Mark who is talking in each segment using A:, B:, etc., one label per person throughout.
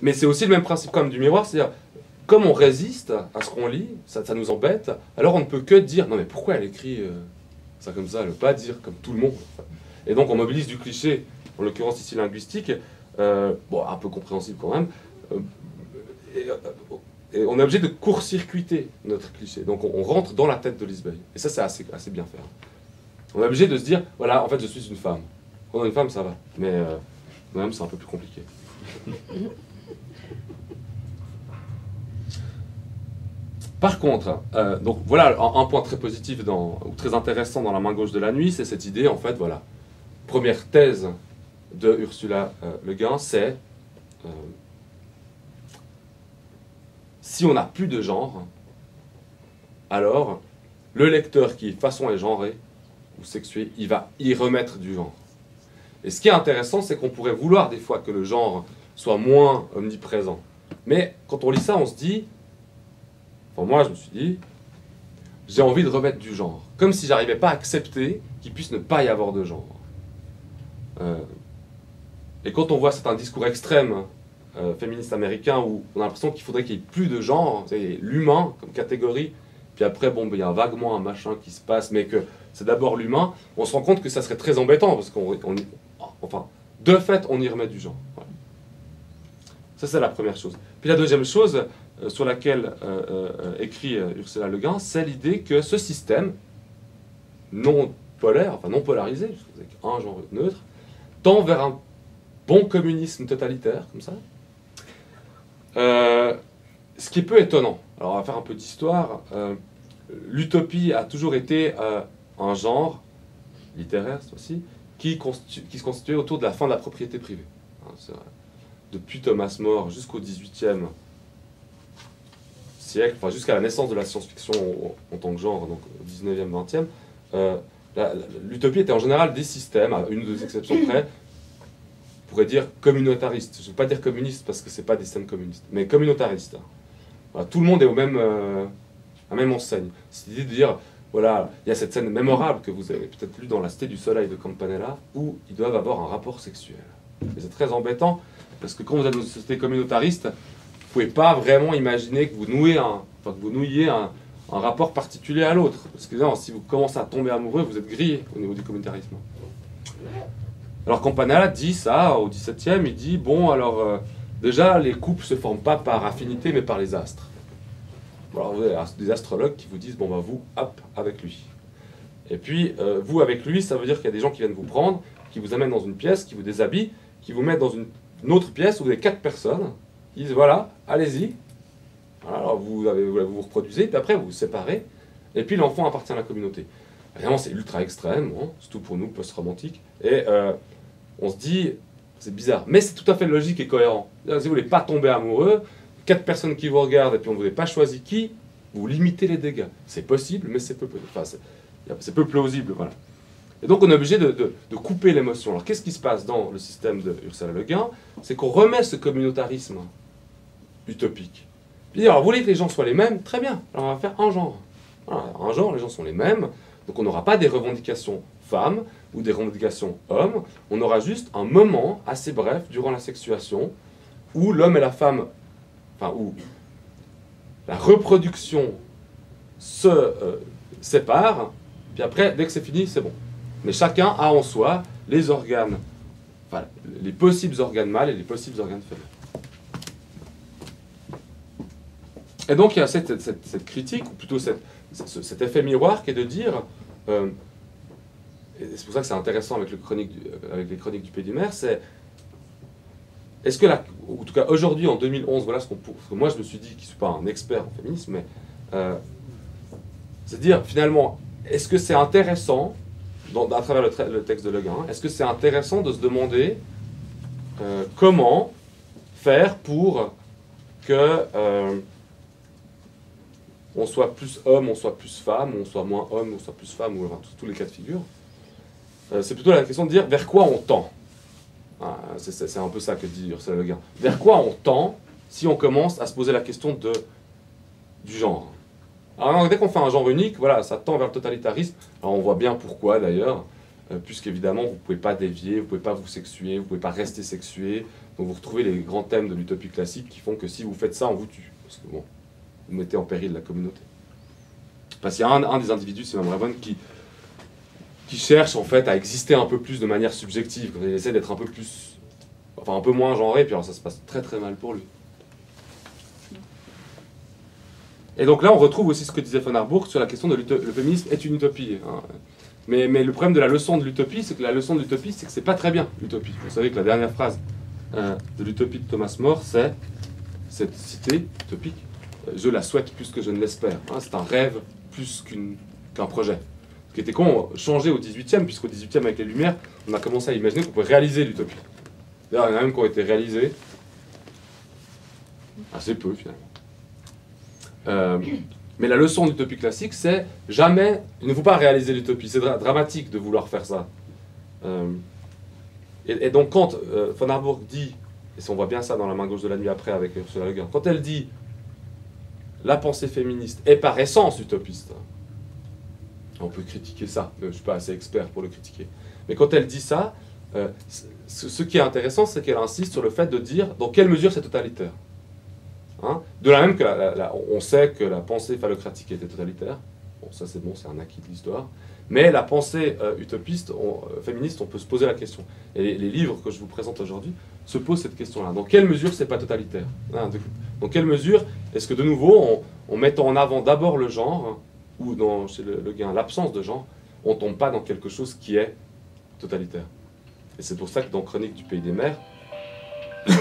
A: Mais c'est aussi le même principe comme du miroir, c'est-à-dire, comme on résiste à ce qu'on lit, ça nous embête, alors on ne peut que dire, non mais pourquoi elle écrit ça comme ça, elle ne veut pas dire comme tout le monde. Et donc on mobilise du cliché, en l'occurrence ici linguistique, bon, un peu compréhensible quand même, et on est obligé de court-circuiter notre cliché. Donc on rentre dans la tête de Lisbeth. Et ça, c'est assez bien fait. On est obligé de se dire, voilà, en fait, je suis une femme. Quand on est une femme, ça va. Mais même, c'est un peu plus compliqué. Par contre, donc voilà un point très positif, ou très intéressant dans La main gauche de la nuit, c'est cette idée, en fait, voilà. Première thèse de Ursula Le Guin, c'est si on n'a plus de genre, alors le lecteur qui, de toute façon, est genré ou sexué, il va y remettre du genre. Et ce qui est intéressant, c'est qu'on pourrait vouloir des fois que le genre soit moins omniprésent. Mais quand on lit ça, on se dit, enfin moi je me suis dit, j'ai envie de remettre du genre. Comme si j'arrivais pas à accepter qu'il puisse ne pas y avoir de genre. Et quand on voit certains discours extrêmes féministes américains où on a l'impression qu'il faudrait qu'il y ait plus de genre, l'humain comme catégorie, puis après, bon, il y a vaguement un machin qui se passe, mais que c'est d'abord l'humain, on se rend compte que ça serait très embêtant, parce enfin, de fait, on y remet du genre. Voilà. Ça, c'est la première chose. Puis la deuxième chose sur laquelle écrit Ursula Le Guin, c'est l'idée que ce système non polaire, enfin non polarisé, avec un genre neutre, tend vers un bon communisme totalitaire, comme ça. Ce qui est peu étonnant. Alors on va faire un peu d'histoire. L'utopie a toujours été un genre littéraire, cette fois-ci, qui se constituait autour de la fin de la propriété privée. Hein, depuis Thomas More jusqu'au XVIIIe siècle, enfin jusqu'à la naissance de la science-fiction en tant que genre, donc au XIXe, XXe, l'utopie était en général des systèmes, à une ou deux exceptions près, on pourrait dire communautariste. Je ne veux pas dire communiste parce que ce n'est pas des systèmes communistes, mais communautariste. Voilà, tout le monde est à la même enseigne. C'est l'idée de dire, voilà, il y a cette scène mémorable que vous avez peut-être lue dans La Cité du Soleil de Campanella, où ils doivent avoir un rapport sexuel. Et c'est très embêtant, parce que quand vous êtes dans une société communautariste, vous ne pouvez pas vraiment imaginer que vous nouiez un rapport particulier à l'autre. Parce que non, si vous commencez à tomber amoureux, vous êtes grillé au niveau du communautarisme. Alors Campanella dit ça, au XVIIe, il dit, bon, alors, déjà, les couples ne se forment pas par affinité, mais par les astres. Alors vous avez des astrologues qui vous disent, bon, bah vous, hop, avec lui. Et puis, vous, avec lui, ça veut dire qu'il y a des gens qui viennent vous prendre, qui vous amènent dans une pièce, qui vous déshabillent, qui vous mettent dans une autre pièce où vous avez 4 personnes, qui disent, voilà, allez-y. Voilà, alors vous vous reproduisez, puis après, vous vous séparez, et puis l'enfant appartient à la communauté. Évidemment, c'est ultra extrême, hein, surtout pour nous, post-romantiques, et on se dit, c'est bizarre, mais c'est tout à fait logique et cohérent. Si vous ne voulez pas tomber amoureux, 4 personnes qui vous regardent, et puis on ne vous a pas choisi qui, vous limitez les dégâts. C'est possible, mais c'est peu plausible, voilà. Et donc on est obligé de couper l'émotion. Alors qu'est-ce qui se passe dans le système de Ursula Le Guin? C'est qu'on remet ce communautarisme utopique. Puis alors vous voulez que les gens soient les mêmes? Très bien, alors on va faire un genre. Voilà, un genre, les gens sont les mêmes, donc on n'aura pas des revendications femmes ou des revendications hommes, on aura juste un moment assez bref durant la sexuation où l'homme et la femme, enfin où la reproduction se sépare, puis après, dès que c'est fini, c'est bon. Mais chacun a en soi les organes, enfin, les possibles organes mâles et les possibles organes féminins. Et donc il y a cette critique, ou plutôt cet effet miroir qui est de dire, et c'est pour ça que c'est intéressant avec les chroniques du Pédimère, c'est est-ce que, en tout cas aujourd'hui en 2011, voilà ce que moi je me suis dit, qui ne suis pas un expert en féminisme, mais c'est de dire finalement, est-ce que c'est intéressant, à travers le texte de Le Guin, est-ce que c'est intéressant de se demander comment faire pour que on soit plus homme, on soit plus femme, on soit moins homme, on soit plus femme, ou enfin, tous les cas de figure. C'est plutôt la question de dire vers quoi on tend. C'est un peu ça que dit Ursula Le Guin. Vers quoi on tend si on commence à se poser la question du genre. Alors dès qu'on fait un genre unique, voilà, ça tend vers le totalitarisme. Alors on voit bien pourquoi d'ailleurs, puisqu'évidemment vous ne pouvez pas dévier, vous ne pouvez pas vous sexuer, vous ne pouvez pas rester sexué. Donc vous retrouvez les grands thèmes de l'utopie classique qui font que si vous faites ça, on vous tue. Parce que bon, vous mettez en péril la communauté. Parce qu'il y a un des individus, c'est Mamravon, qui cherche en fait à exister un peu plus de manière subjective. Il essaie d'être un peu plus, enfin un peu moins genré, puis alors ça se passe très très mal pour lui. Et donc là, on retrouve aussi ce que disait von Harburg sur la question de le féminisme est une utopie. Hein. Mais le problème de la leçon de l'utopie, c'est que la leçon de l'utopie, c'est que c'est pas très bien, l'utopie. Vous savez que la dernière phrase de l'utopie de Thomas More, c'est cette cité utopique. Je la souhaite plus que je ne l'espère. Hein. C'est un rêve plus qu'un projet. Ce qui était con, changé au 18e, puisqu'au 18e, avec les Lumières, on a commencé à imaginer qu'on pouvait réaliser l'utopie. D'ailleurs, il y en a même qui ont été réalisés assez peu, finalement. Mais la leçon d'utopie classique, c'est jamais, il ne faut pas réaliser l'utopie. C'est dramatique de vouloir faire ça. Et donc quand von Harburg dit, et on voit bien ça dans La main gauche de la nuit après avec Ursula Le Guin, quand elle dit la pensée féministe est par essence utopiste, on peut critiquer ça, je ne suis pas assez expert pour le critiquer, mais quand elle dit ça, ce qui est intéressant, c'est qu'elle insiste sur le fait de dire dans quelle mesure c'est totalitaire. Hein, de la même que on sait que la pensée phallocratique était totalitaire, bon ça c'est bon, c'est un acquis de l'histoire, mais la pensée utopiste, féministe, on peut se poser la question. Et les livres que je vous présente aujourd'hui se posent cette question-là. Dans quelle mesure c'est pas totalitaire, hein, dans quelle mesure est-ce que de nouveau, en mettant en avant d'abord le genre, hein, ou chez Le Guin l'absence de genre, on tombe pas dans quelque chose qui est totalitaire. Et c'est pour ça que dans Chronique du Pays des Mers,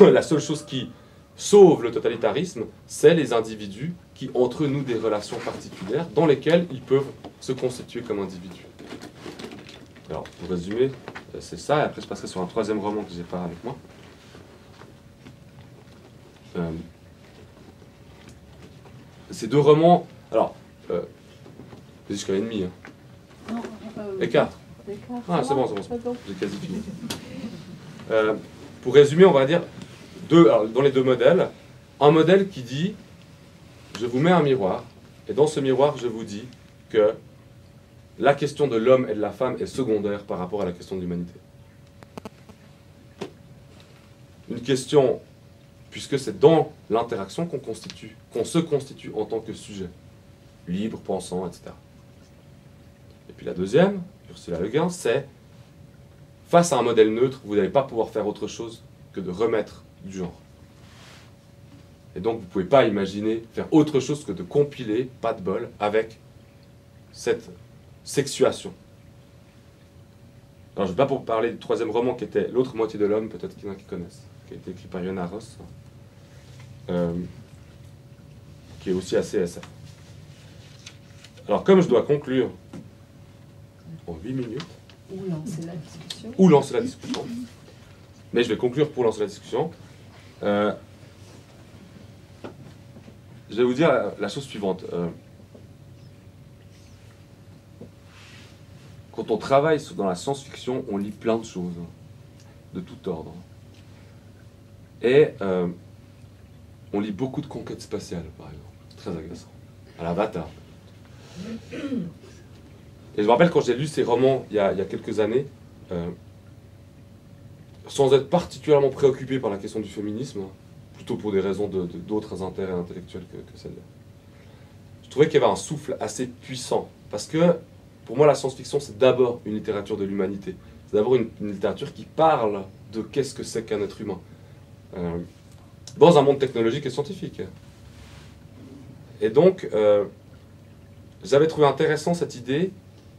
A: la seule chose qui sauve le totalitarisme, c'est les individus qui ont entre nous des relations particulières dans lesquelles ils peuvent se constituer comme individus. Alors, pour résumer, c'est ça, et après je passerai sur un troisième roman que j'ai pas avec moi. Ces deux romans, alors, jusqu'à l'ennemi, hein. Écart. Ah, c'est bon, j'ai quasi fini. Pour résumer, on va dire, alors, dans les deux modèles, un modèle qui dit je vous mets un miroir, et dans ce miroir, je vous dis que la question de l'homme et de la femme est secondaire par rapport à la question de l'humanité. Une question, puisque c'est dans l'interaction qu'on se constitue en tant que sujet, libre, pensant, etc. Et puis la deuxième, Ursula Le Guin, c'est face à un modèle neutre, vous n'allez pas pouvoir faire autre chose que de remettre du genre. Et donc vous ne pouvez pas imaginer faire autre chose que de compiler, pas de bol, avec cette sexuation. Alors je ne vais pas pour parler du troisième roman qui était L'autre moitié de l'homme, peut-être qu'il y en a qui connaissent, qui a été écrit par Yona Ross, qui est aussi assez SF. Alors comme je dois conclure en 8 minutes, ou lancer la discussion, mais je vais conclure pour lancer la discussion. Je vais vous dire la chose suivante. Quand on travaille dans la science-fiction, on lit plein de choses, de tout ordre. Et on lit beaucoup de conquêtes spatiales, par exemple. Très agaçant. À l'Avatar. Et je me rappelle quand j'ai lu ces romans il y a quelques années, sans être particulièrement préoccupé par la question du féminisme, plutôt pour des raisons d'autres intérêts intellectuels que celle-là. Je trouvais qu'il y avait un souffle assez puissant, parce que pour moi la science-fiction c'est d'abord une littérature de l'humanité, c'est d'abord une littérature qui parle de qu'est-ce que c'est qu'un être humain, dans un monde technologique et scientifique. Et donc, j'avais trouvé intéressant cette idée,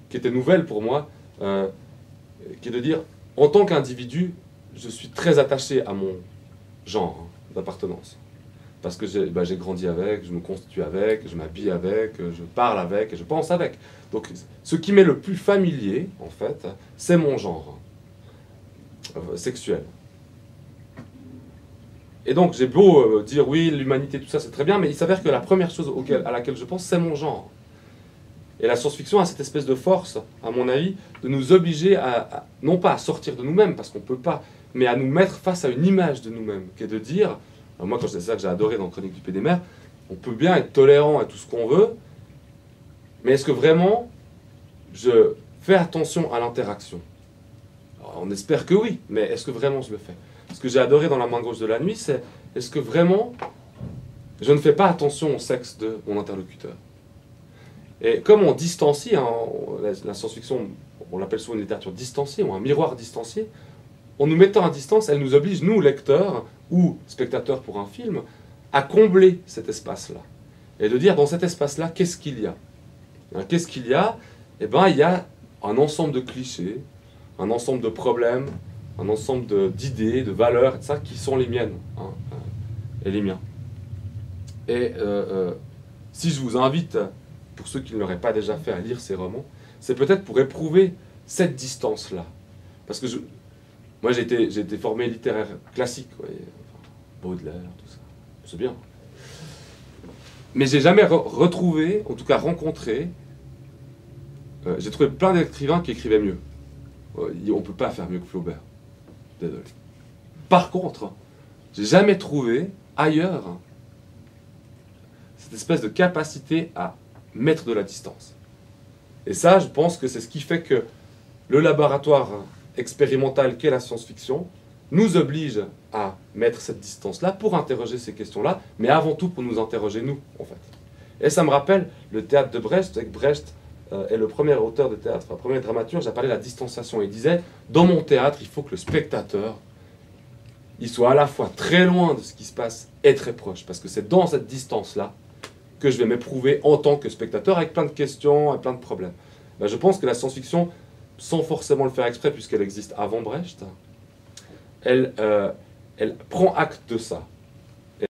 A: qui était nouvelle pour moi, qui est de dire, en tant qu'individu, je suis très attaché à mon genre d'appartenance. Parce que j'ai grandi avec, je me constitue avec, je m'habille avec, je parle avec, et je pense avec. Donc ce qui m'est le plus familier, en fait, c'est mon genre sexuel. Et donc j'ai beau dire oui, l'humanité, tout ça, c'est très bien, mais il s'avère que la première chose à laquelle je pense, c'est mon genre. Et la science-fiction a cette espèce de force, à mon avis, de nous obliger non pas à sortir de nous-mêmes, parce qu'on ne peut pas, mais à nous mettre face à une image de nous-mêmes, qui est de dire, moi c'est ça que j'ai adoré dans Chronique du Pays des Mers, on peut bien être tolérant à tout ce qu'on veut, mais est-ce que vraiment je fais attention à l'interaction? On espère que oui, mais est-ce que vraiment je le fais? ce que j'ai adoré dans La main gauche de la nuit, c'est est-ce que vraiment je ne fais pas attention au sexe de mon interlocuteur? Et comme on distancie, hein, la science-fiction, on l'appelle souvent une littérature distanciée ou un miroir distancié, en nous mettant à distance, elle nous oblige, nous, lecteurs ou spectateurs pour un film, à combler cet espace-là. Et de dire, dans cet espace-là, qu'est-ce qu'il y a? Qu'est-ce qu'il y a? Eh bien, il y a un ensemble de clichés, un ensemble de problèmes, un ensemble d'idées, de valeurs, etc., qui sont les miennes, hein, et les miens. Et si je vous invite, pour ceux qui ne l'auraient pas déjà fait, à lire ces romans, c'est peut-être pour éprouver cette distance-là. Parce que moi, j'ai été formé littéraire classique, vous voyez, enfin, Baudelaire, tout ça, c'est bien. Mais j'ai jamais retrouvé, en tout cas rencontré, j'ai trouvé plein d'écrivains qui écrivaient mieux. On ne peut pas faire mieux que Flaubert. Désolé. Par contre, j'ai jamais trouvé ailleurs cette espèce de capacité à mettre de la distance. Et ça, je pense que c'est ce qui fait que le laboratoire expérimental qu'est la science-fiction nous oblige à mettre cette distance-là pour interroger ces questions-là, mais avant tout pour nous interroger nous, en fait. Et ça me rappelle le théâtre de Brecht, avec Brecht est le premier auteur de théâtre, le premier dramaturge, j'ai parlé de la distanciation. Il disait, dans mon théâtre, il faut que le spectateur, il soit à la fois très loin de ce qui se passe et très proche, parce que c'est dans cette distance-là que je vais m'éprouver en tant que spectateur, avec plein de questions et plein de problèmes. Ben, je pense que la science-fiction, sans forcément le faire exprès, puisqu'elle existe avant Brecht, elle prend acte de ça.